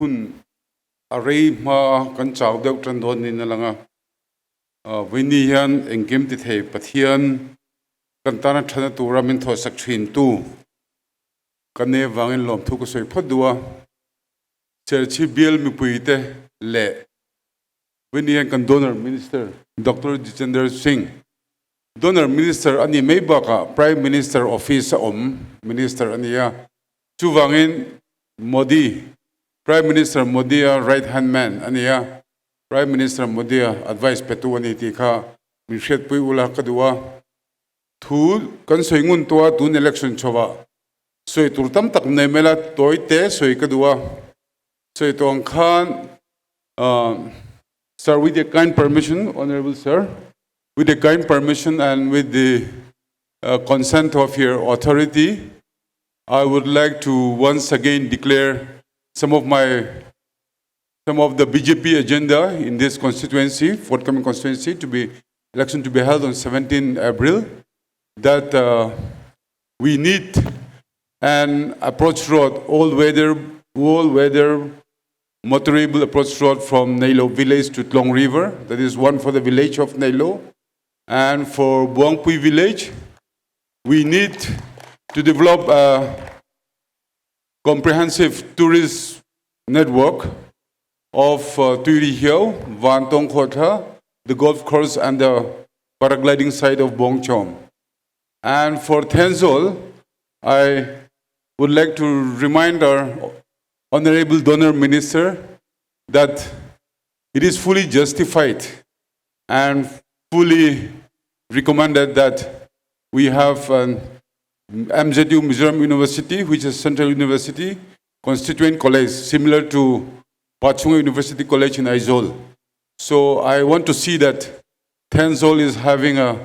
hun array ma kan chaw deuh tran don ni na langa vini hian engkem ti thei pathian kan tana thana tura min tho sak thin tu kan ne wangin lom thu ko soi phodua Serchhip bial mi puite le vini hian kan donor minister Dr. Jitendra Singh donor minister ani mai baka prime minister office minister ania chu wangin Modi Prime Minister Modi right hand man ania Prime Minister Modi advice petu ani ti kha mi shet pui ula kadua thu kan soingun tua tun election chowa soi turtam tak nei mela toite soi kadua soi tong khan sir, with the kind permission, honorable sir, with the kind permission and with the consent of your authority, I would like to once again declare some of the BJP agenda in this constituency, forthcoming constituency, election to be held on 17 April, that we need an approach road, all-weather, motorable approach road from Nailo village to Tlong River. That is one for the village of Nailo. And for Buangpui village, we need to develop a comprehensive tourist network of Turi Hill, Vantong Kota, the golf course and the paragliding site of Bongchom. And for Tenzol, I would like to remind our Honorable Donor Minister that it is fully justified and fully recommended that we have an MZU Mizoram University, which is Central University, constituent college, similar to Pachunga University College in Aizawl. So I want to see that Tenzol is having a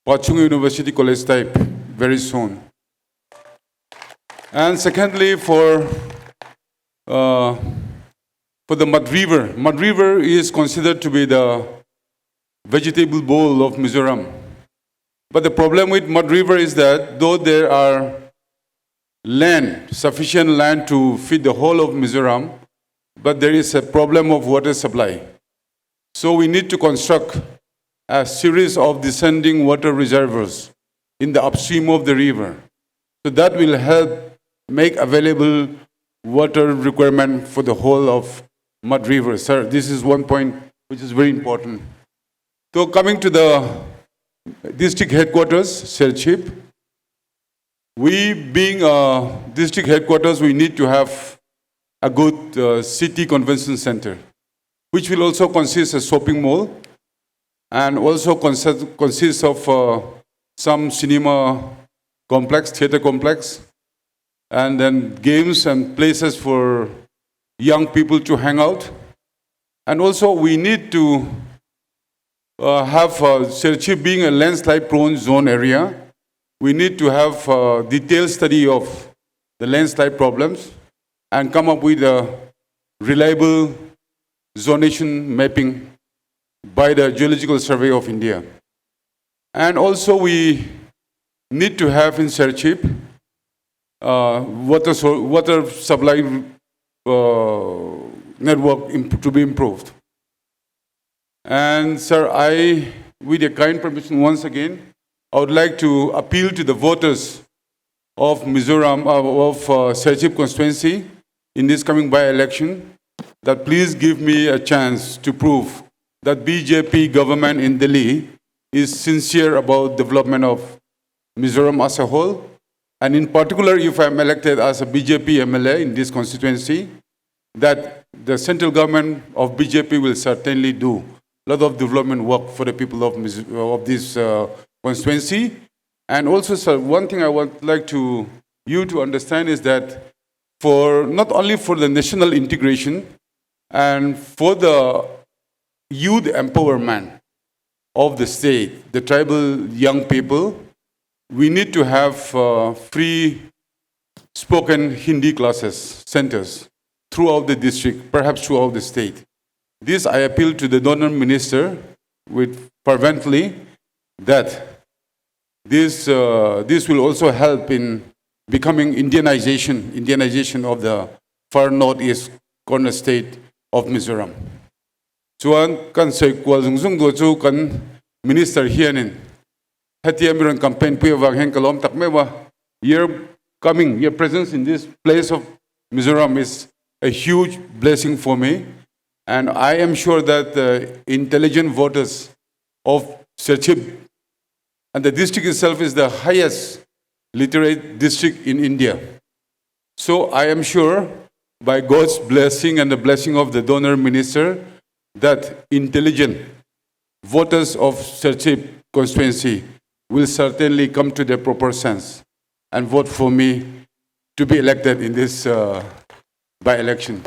Pachunga University College type very soon. And secondly, for the Mud River is considered to be the vegetable bowl of Mizoram. But the problem with Mud River is that though there are sufficient land to feed the whole of Mizoram, but there is a problem of water supply. So we need to construct a series of descending water reservoirs in the upstream of the river. So that will help make available water requirement for the whole of Mud River. Sir, this is one point which is very important. So coming to the district headquarters, Serchhip, we being a district headquarters, we need to have a good city convention center, which will also consist of a shopping mall and also consists of some cinema complex, theater complex, and then games and places for young people to hang out. And also we need to have Serchhip being a landslide prone zone area. We need to have a detailed study of the landslide problems and come up with a reliable zonation mapping by the Geological Survey of India. And also we need to have in Serchhip water supply network to be improved. And sir, with your kind permission once again, I would like to appeal to the voters of Mizoram, of Serchhip constituency in this coming by-election, that please give me a chance to prove that BJP government in Delhi is sincere about development of Mizoram as a whole. And in particular, if I'm elected as a BJP MLA in this constituency, that the central government of BJP will certainly do a lot of development work for the people of this constituency. And also, sir, one thing I would like you to understand is that not only for the national integration and for the youth empowerment of the state, the tribal young people, we need to have free spoken Hindi classes, centers throughout the district, perhaps throughout the state. This I appeal to the donor minister with fervently that this will also help in becoming Indianization of the far northeast corner state of Mizoram. Chuan kan sei kwal zung do chu kan minister hianin hatiam ron campaign pu wang hen kalom tak mewa year coming your presence in this place of Mizoram is a huge blessing for me, and I am sure that the intelligent voters of Serchhip, and the district itself is the highest literate district in India. So I am sure by God's blessing and the blessing of the donor minister that intelligent voters of Serchhip constituency will certainly come to their proper sense and vote for me to be elected in this by-election.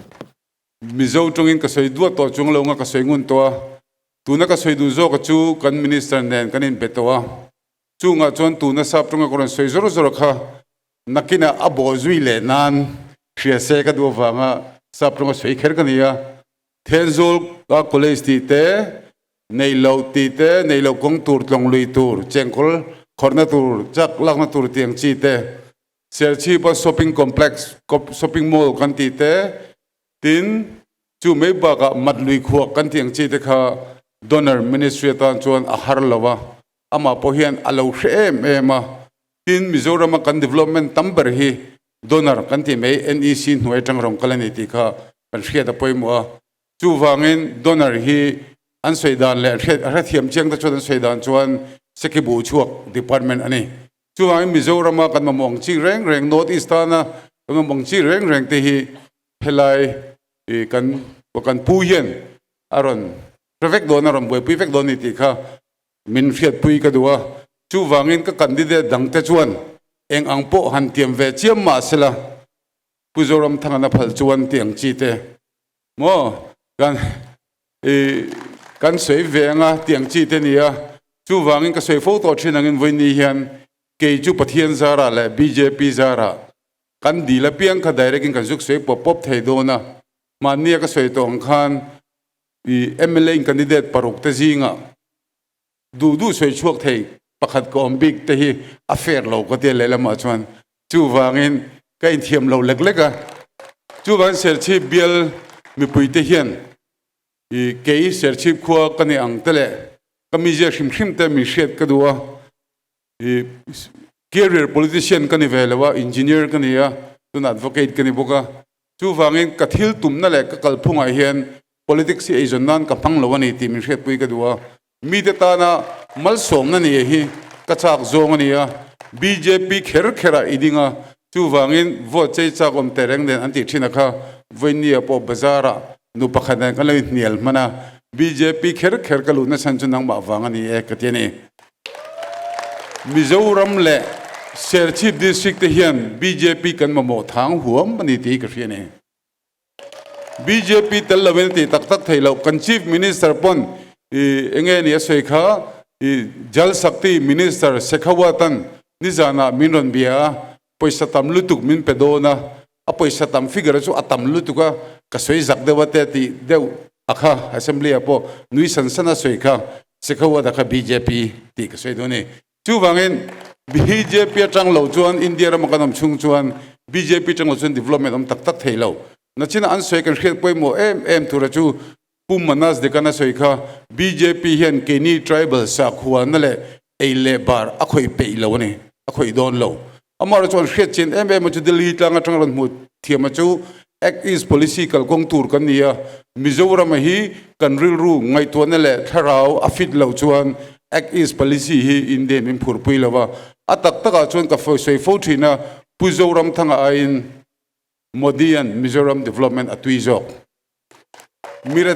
Mizo tungin kasoy duwa to chung lo nga kasoy ngun toa tuna kasoy duzo ka chu kan minister nen kanin petoa chu nga chon tuna sap tunga koron soy zoro zoro kha nakina abo zui le nan khria se ka do wa nga sap tunga soy kher kania tenzol ka college ti te nei lo kong tur tlong lui tur chengkol khorna tur chak lakna tur tiang chi te Serchhip shopping complex shopping mall kan ti te tin chu mai ba ka matlui khuak kan tiang chi te kha donor ministry tan chuan a har lawa ama po hian alo hreem ema tin Mizoram kan development tamber hi donor kan ti mai NEC hnuai tangrong kalani ti kha kan hria da poimo chu wangin donor hi an soidan le hra thiam cheng ta chuan soidan chuan sekibu chuak department ani chu wangin Mizoram kan mamong chi reng north east na kan mamong chi reng te hi helai kan pu hian aron perfect donor rom boy perfect donor ti kha min fiat pui ka duwa chu wangin ka candidate dang te chuan eng ang po han tiam ve chiam ma sela Mizoram thangana phal chuan tiang chi te mo kan sei venga tiang chi te nia chu wangin ka sei photo thinangin voini hian ke chu pathian zara le BJP zara kan dila piang kha direct kan juk sei pop thei do na mania ka sei tong khan MLA candidate paruk te zinga du sei chuak thei pakhat ko big te hi affair lo ko te le lama chuan chu wangin ka in thiam lo lekleka chu wang Serchhip bial mi pui te hian ke Serchhip khwa kani ang tele kamija hrim te mi shet ka duwa career politician kani velawa engineer kani ya tun advocate kani boka chu wangin kathil tumna le ka kalphunga hian politics e jonnan ka panglawani ti mi shet pui ka duwa mi te ta na mal som na ni hi ka chak zong ani ya BJP khera idinga chu wangin vote chei chakom tereng den anti thina kha voinia po bazara nu pakhadan kan lai nial mana BJP kher ka lu na san chunang ma wangani e katene Mizoram le Serchhip district te hian BJP kan mamo thang huam ani ti ka hiane BJP tel lawen ti tak thailo kan chief minister pon enge ni asoi kha jal sakti minister sekhawatan nizana minron bia poisa tam lutuk min pedona a poisa tam figure chu atam lutuka ka soi zak dewate ti deu akha assembly apo nui sansana soi kha sekhawa da kha BJP ti ka soi doni chu wangin BJP atang lo chuan India ram kanam chung chuan BJP tang lo chuan development am tak thailo nachina an soi kan khret poimo em thura chu pumanas de kana soi kha BJP hian keni tribal sa khuan le eile bar akhoi pe lo ni akhoi don lo amar chuan khret chin em chu delhi tanga tangran mu thiama chu act is policy kal kong tur kan nia Mizoram hi kan ril ru ngai to na le tharau afit lo chuan act is policy hi inde min phur pui lawa atak taka chuan ka foi soi fo thina Mizoram thanga ain Modian Mizoram development atui jok mire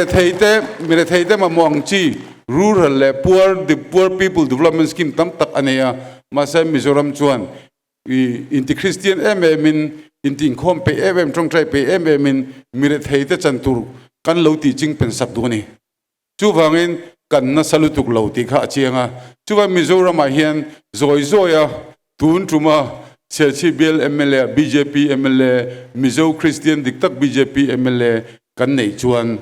thei te ma mongchi rural le poor people development scheme tam tak aneya masa Mizoram chuan inti Christian min inti khom pe trong trai pe min mire thei te chantur kan lo ti ching pen sak doni chu wangin kan na salutuk lo ti kha chianga chuwa Mizoram a hian zoya tun tuma Serchhip MLA BJP MLA Mizo Christian diktak BJP MLA kan nei chuan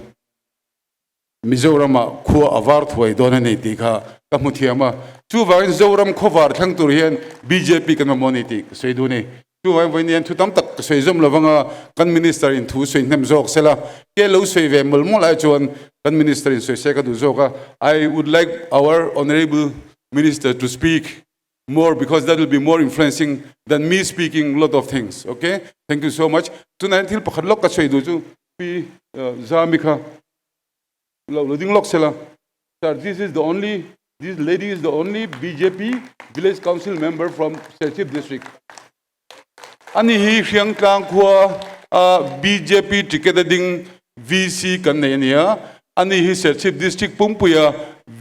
Mizoram khua avar thoi dona nei ti kha ka muthiama chu wangin Zoram khovar thang tur hian BJP kan moni ti sei duni tu hai voi nian thu tam tak soi zom lawanga kan minister in thu soi nem jok sela ke lo soi ve mol mol ai chuan kan minister in soi se ka du zoka. I would like our honorable minister to speak more, because that will be more influencing than me speaking a lot of things. Okay, thank you so much. Tonight til pakhat lok ka soi du chu pi zamika lo ding lok sela. Sir, this lady is the only BJP village council member from Serchhip district. Ani hi hiang kang khua BJP ticket ding VC kan nei nia. Ani hi Serchhip district pumpuya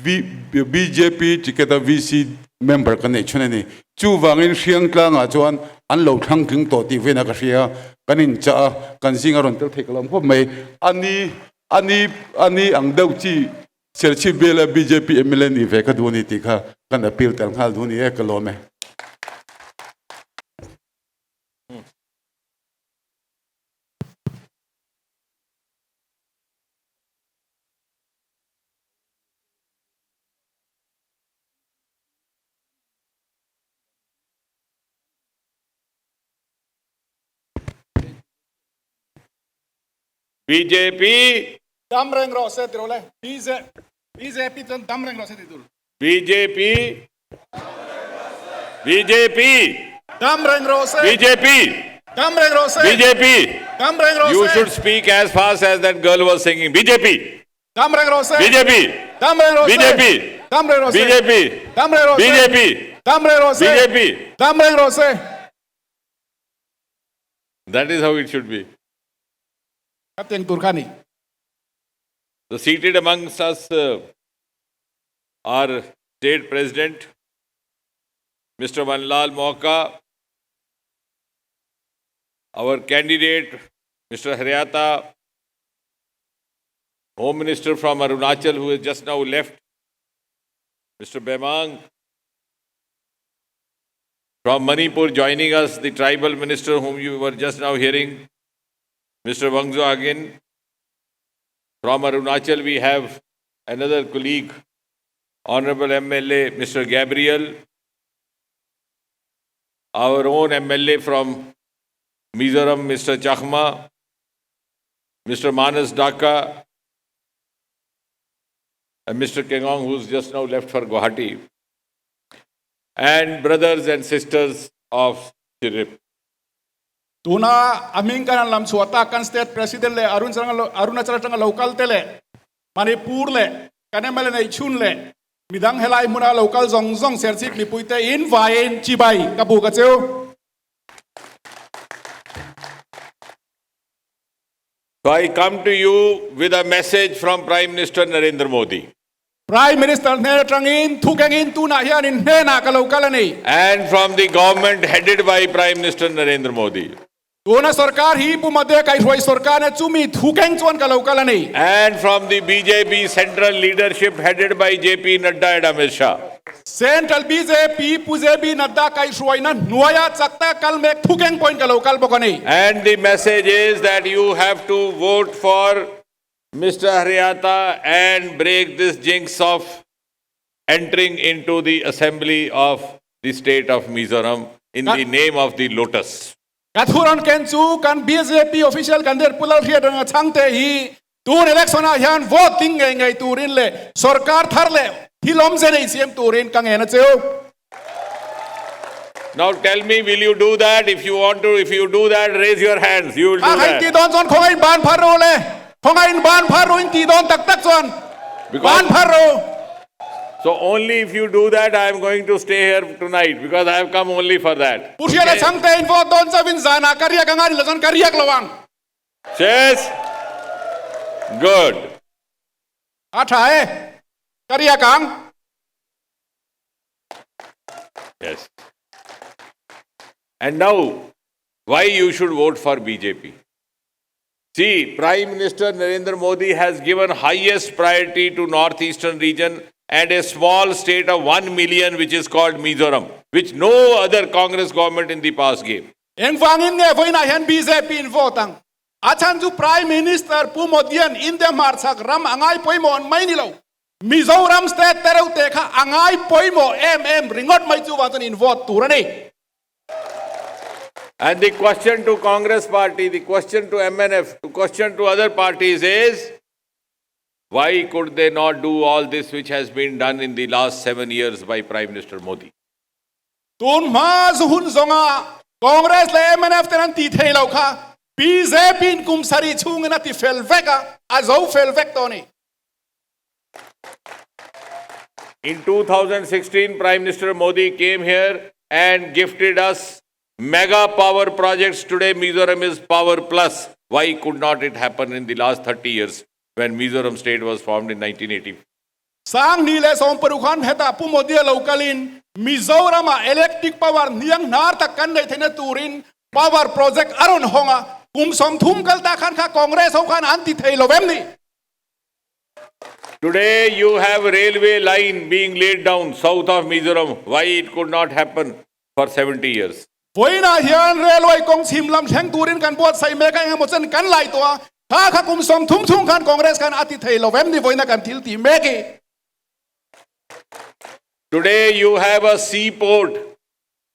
BJP ticket VC member kan nei chunani. Chu wangin hiang kang a chuan an lo thang king to ti vena ka ria kanin cha kan singaron tel thekalam pho mai ani ang dau chi Serchhip bela BJP MLA ni ve ka duni ti kha kan appeal tel khal duni e kalome. BJP, Damreng rose tirole. BJP ton damreng rose titul. BJP, BJP, Damreng rose. BJP, Damreng rose. BJP. Damreng rose. You should speak as fast as that girl was singing. BJP, Damreng rose. BJP, Damreng rose. BJP, Damreng rose. BJP, Damreng rose. BJP, Damreng rose. BJP. Damreng rose. That is how it should be. Kapten Turkani. So seated amongst us our state president, Mr. Manlal Moka, our candidate, Mr. Haryata, Home Minister from Arunachal, who has just now left, Mr. Bemang, from Manipur joining us, the tribal minister whom you were just now hearing, Mr. Wangzo again. From Arunachal, we have another colleague, Honorable MLA, Mr. Gabriel. Our own MLA from Mizoram, Mr. Chakma. Mr. Manas Dhaka. And Mr. Kengong, who's just now left for Guwahati. And brothers and sisters of Serchhip. Tuna aming kanan lam suata kan state president le Arunachal tanga local tele Manipur le kanemale na ichun le midang helai muna local zong Serchhip mi puite in vain chibai kabu kacheu. So I come to you with a message from Prime Minister Narendra Modi. Prime Minister ne trangin thukengin tuna hian in ne na ka local ni. And from the government headed by Prime Minister Narendra Modi. Tuna sarkar hi pu madhe kai roi sarkar ne chumi thukeng chuan ka local ni. And from the BJP central leadership headed by JP Nadda and Amit Shah. Central BJP PJP Nadda kai roi na nuaya chakta kal mek thukeng point ka local bokani. And the message is that you have to vote for Mr. Haryata and break this jinx of entering into the assembly of the state of Mizoram in the name of the lotus. Kathuran kenchu kan BJP official kan der pulal ria dang changte hi tur election a hian voting ngai turin le sarkar thar le hilom je nei CM turin kang ena cheu. Now tell me, will you do that? If you do that, raise your hands. You will do Hai ti that. don chon khongai ban pharo le khongai ban pharo in ti don tak tak chon ban pharo. So only if you do that, I am going to stay here tonight because I have come only for that. Pusia le changte in vote don sa bin zana karya kangari le chon karya klawang. Yes? Good. Athae karya kang. Yes. And now, why you should vote for BJP? See, Prime Minister Narendra Modi has given highest priority to northeastern region and a small state of 1 million which is called Mizoram, which no other Congress government in the past gave. Eng wangin nge voina hian BJP in votang. Achan ju Prime Minister Pumodian in the marchak ram angai poimon mai ni lo. Mizoram state tereu tekha angai poimo ringot mai chu waton in vote turani. And the question to Congress party, the question to MNF, the question to other parties is, why could they not do all this which has been done in the last 7 years by Prime Minister Modi? Tun ma zuhun zonga Congress le MNF tenan ti thei lau kha BJP in kum sari chung na ti fel veka azo fel vek toni. In 2016, Prime Minister Modi came here and gifted us mega power projects. Today, Mizoram is Power Plus. Why could not it happen in the last 30 years when Mizoram state was formed in 1980? Sang nile som perukhan heta pu modia lokalin Mizoram electric power niang nar tak kan dai thena turin power project aron honga kum som thum kal ta khan kha Congress ho khan anti thei lovem ni. Today, you have a railway line being laid down south of Mizoram. Why it could not happen for 70 years? Voina hian railway kong simlam theng turin kan buat sai me ka mo chen kan lai to kha kha kum som thum thum khan Congress kan ati thei lovem ni voina kan thil ti me ki. Today, you have a seaport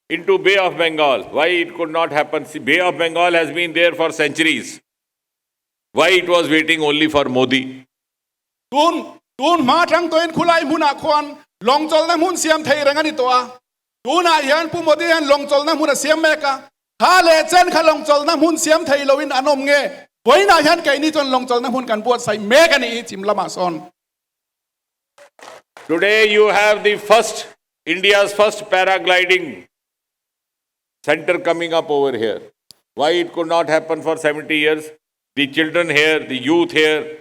into Bay of Bengal. Why it could not happen? See, Bay of Bengal has been there for centuries. Why it was waiting only for Modi? Tun ma thang toin khulai muna khon long chol na mun siam thei rangani to a tun a hian pu modi han long chol na mun siam me ka kha le chen kha long chol na mun siam thei loin anom nge boina hian kai ni chon long chol na mun kan buat sai me ka ni chim lama son. Today you have the India's first paragliding center coming up over here. Why it could not happen for 70 years? The children here, the youth here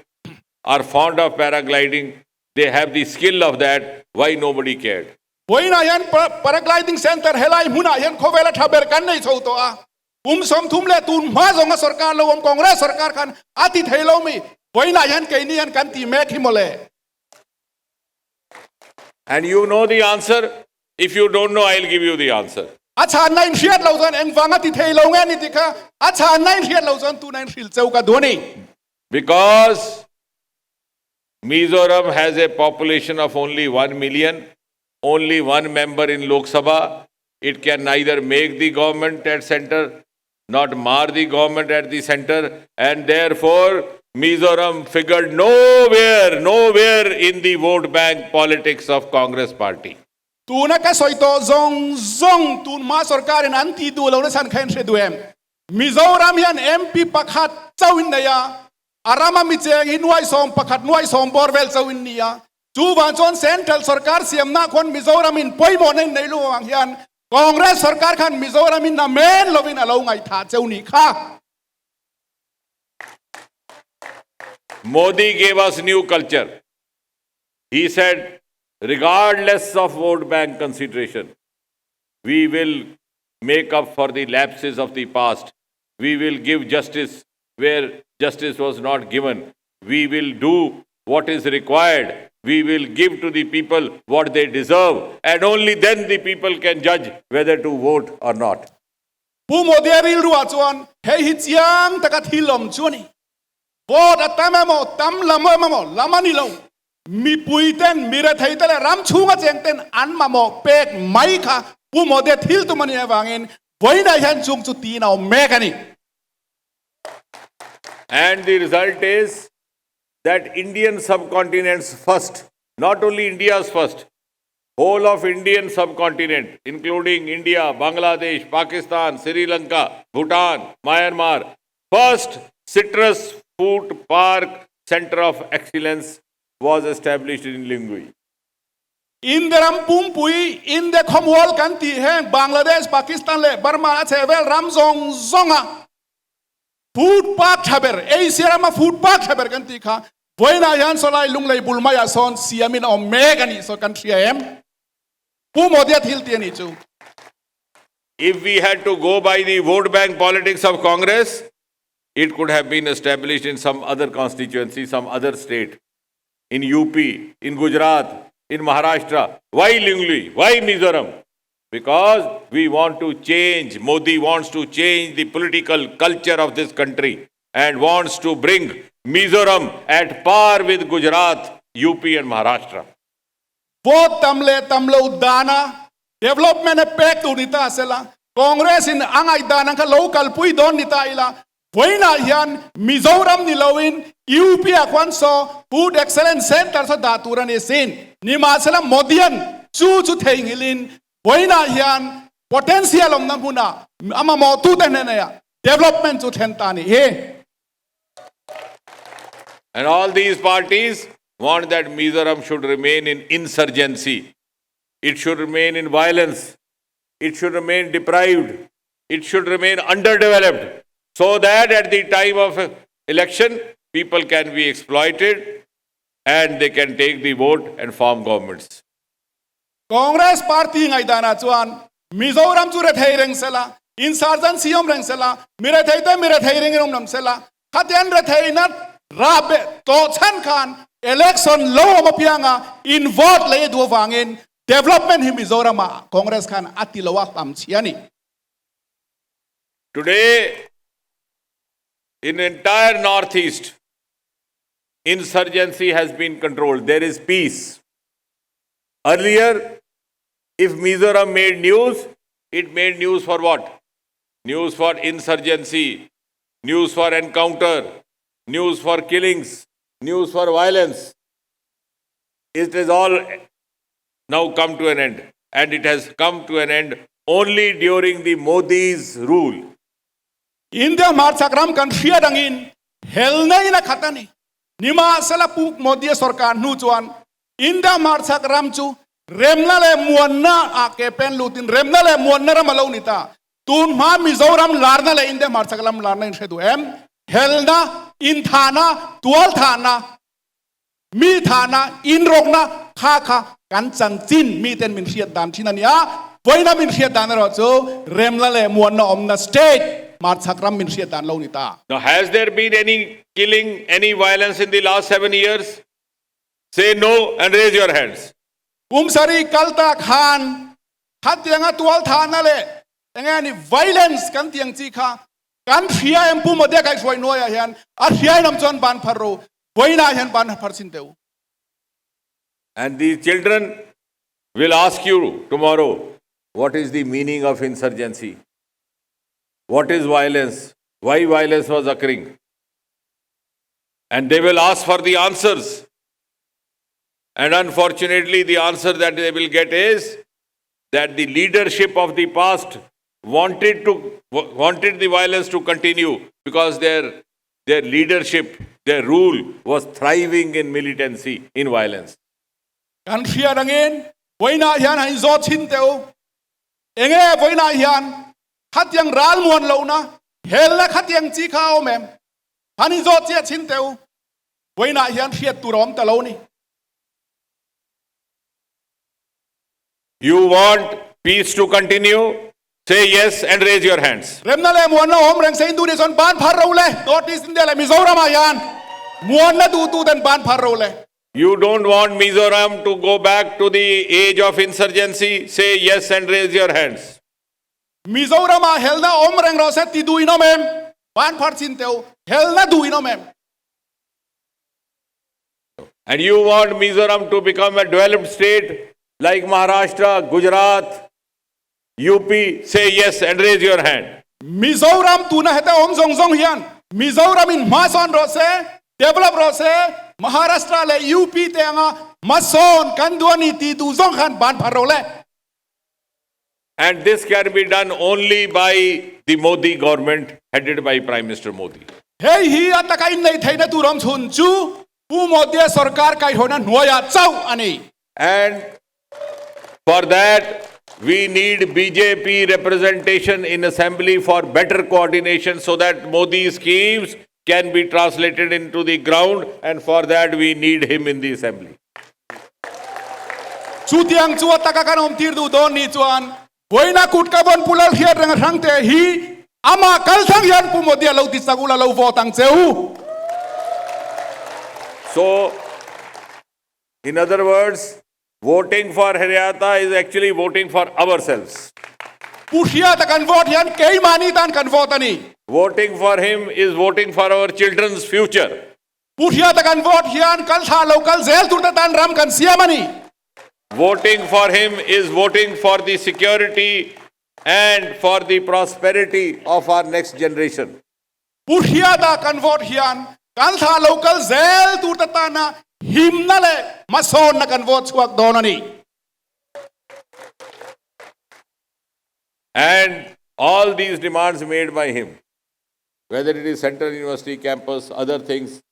are fond of paragliding. They have the skill of that. Why nobody cared? Boina hian paragliding center helai muna hian khowela thaber kan nei chho to a som thum le tun ma zonga sarkar lo Congress sarkar khan ati thei lo mi boina hian kai ni hian kan ti me khimole. And you know the answer. If you don't know, I'll give you the answer. Acha nine riat lo zon eng wanga ti thei lo nge ni ti kha acha nine riat lo zon tu nine ril cheu ka doni. Because Mizoram has a population of only 1 million, only one member in Lok Sabha. It can neither make the government at center, not mar the government at the center, and therefore Mizoram figured nowhere in the vote bank politics of Congress party. Tu na ka soito zong tu ma sarkar in anti du lo na san khain se duem. Mizoram hian MP pakhat chawin na ya arama mi cheng hinwai som pakhat nuai som borvel chawin nia. Chu wan chon central sarkar siam na khon Mizoram in poimo nei lu wang hian Congress sarkar khan Mizoram in na men lovin alo ngai tha cheu ni kha. Modi gave us new culture. He said, regardless of vote bank consideration, we will make up for the lapses of the past. We will give justice where justice was not given. We will do what is required. We will give to the people what they deserve. And only then the people can judge whether to vote or not. Pu Modi ril ruwa chuan hei hi chiang taka thilom chuani. Vote atamamo tam lamamo lamani lo. Mi puiten mira thaitale ram chunga chengten an mamo pek mai kha pu Modi thil tu mani wangin boina hian chung chu ti na mekani. And the result is that Indian subcontinent's first, not only India's first, whole of Indian subcontinent, including India, Bangladesh, Pakistan, Sri Lanka, Bhutan, Myanmar, first citrus fruit park center of excellence was established in Lingui. In the Rampumpui, in the Commonwealth country, Bangladesh, Pakistan, Burma, Chevel, Ramzong, Zonga. Food park haber, Asia food park haber country ka. Boina yan solai lunglay bulmaya son siamin o megani so country am. Pu Modi hilti chu. If we had to go by the vote bank politics of Congress, it could have been established in some other constituency, some other state. In UP, in Gujarat, in Maharashtra. Why Lingui? Why Mizoram? Because we want to change, Modi wants to change the political culture of this country and wants to bring Mizoram at par with Gujarat, UP and Maharashtra. Vote tamle tamlo dana, development e pek tu nita sela. Congress in angai danang ka local pui don ni taila. Voina hian Mizoram ni lawin UP akwan so Food Excellence Center sa daturan ni sin. Ni masala modian chu thengilin. Voina hian potential om namuna ama mo tu ya development chu thentani he. And all these parties want that Mizoram should remain in insurgency. It should remain in violence. It should remain deprived. It should remain underdeveloped. So that at the time of election, people can be exploited and they can take the vote and form governments. Congress party ngai dana chuan Mizoram chu rethei reng sela insurgency om reng sela mire thei reng rom nam sela khatian rethei na rabe to chan khan election law ma pianga in vote le du wangin development hi Mizoram Congress khan atilawa tam chiani. Today, in the entire Northeast, insurgency has been controlled. There is peace. Earlier, if Mizoram made news, it made news for what? News for insurgency, news for encounter, news for killings, news for violence. It has all now come to an end. And it has come to an end only during the Modi's rule. India marsakram kan fia dangin helna ina khatani nima sala puk Modi sarkar nu chuan India marsakram chu remna le muanna ake pen lutin remna le muanna ramalo nita tun ma Mizoram larna le India marsakram larna in shedu em helna in thana tual thana mi thana in rokna kha kan changchin mi ten min riat dan thinania voina min riat dan ro chu remla le muanna omna state. Now, has there been any killing, any violence in the last 7 years? Say no and raise your hands. Sari kalta khan, hatianga tual thana le, engani violence kan tiang chika, kan fia empu modya kai swai noya hian, fia nam chon ban pharo, boina hian ban pharsinteu. And these children will ask you tomorrow, what is the meaning of insurgency? What is violence? Why violence was occurring? And they will ask for the answers. And unfortunately, the answer that they will get is that the leadership of the past wanted the violence to continue because their leadership, their rule was thriving in militancy, in violence. Kan fia dangin, boina hian hai zo chinteu. Enge boina hian Khatyang ral muan launa, hella khatyang chika omem. Hani zo chia chinteu. Boina hian fiat turom taloni. You want peace to continue? Say yes and raise your hands. Remna le muan na om reng sa Indonesian ban parole. Notice in le Mizoram ayan. Muan na tu den ban parole. You don't want Mizoram to go back to the age of insurgency? Say yes and raise your hands. Mizoram helna omreng roset ti duino mem ban parchinteu helna duino mem. And you want Mizoram to become a developed state like Maharashtra, Gujarat, UP? Say yes and raise your hand. Mizoram tu na heta om zong hian. Mizoram in mason rose develop rose Maharashtra le UP te anga mason kanduani ti du zong khan ban parole. And this can be done only by the Modi government headed by Prime Minister Modi. Hey, he atakain nei theina turam chunchu pu Modi sarkar kai hona noya chau ani. And for that, we need BJP representation in assembly for better coordination so that Modi's schemes can be translated into the ground, and for that we need him in the assembly. Chutiang chu atakakan om tirdu don ni chuan Boina kutkabon pulal hiat rang rangte hi ama kalthang yan pu Modi alo ti sagula lo votang cheu. So, in other words, voting for Haryata is actually voting for ourselves. Pushia ta kan vote yan kei mani tan kan vote ani. Voting for him is voting for our children's future. Pushia ta kan vote yan kaltha local zel turta tan ram kan siamani. Voting for him is voting for the security and for the prosperity of our next generation. Purhiada kan vote hian kan tha local zel tu tatana himna le mason na kan vote suak donani. And all these demands made by him, whether it is Central University campus, other things,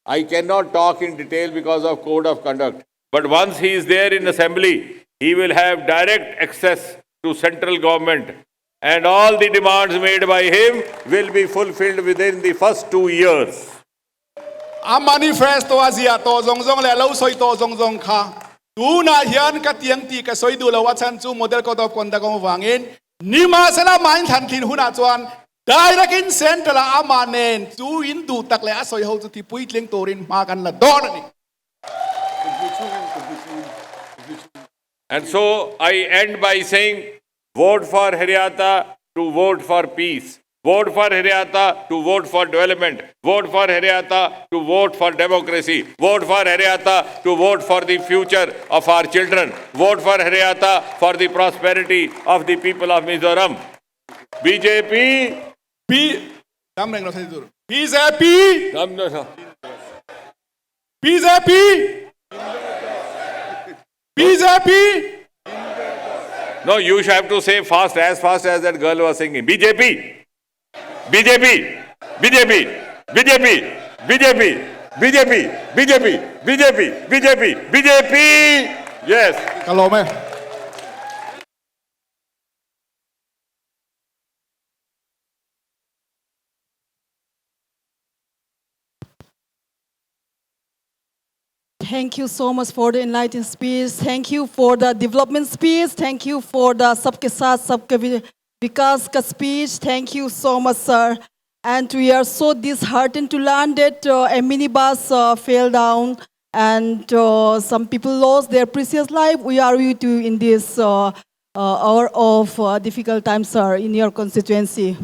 I cannot talk in detail because of code of conduct. But once he is there in assembly, he will have direct access to central government. And all the demands made by him will be fulfilled within the first 2 years. A manifesto azia to zong zong le lo soi to zong zong kha. Tu na hian ka tiang ti ka soi du lo watchan chu model code of conduct ko wangin. Nima sala main than thin huna chuan direct in central amanen chu in du tak le a soi ho chu ti pui tleng torin ma kan la don ni. And so I end by saying, vote for Haryata to vote for peace. Vote for Haryata to vote for development. Vote for Haryata to vote for democracy. Vote for Haryata to vote for the future of our children. Vote for Haryata for the prosperity of the people of Mizoram. BJP. BJP. BJP. BJP. No, you should have to say fast as that girl was singing. BJP. BJP. BJP. BJP. BJP. BJP. BJP. BJP. BJP. BJP. Yes. Kalome. Thank you so much for the enlightening speech. Thank you for the development speech. Thank you for the Sabke Saath Sabke Vikas ka speech. Thank you so much, sir. And we are so disheartened to learn that a minibus fell down and some people lost their precious life. We are with you in this hour of difficult times, sir, in your constituency.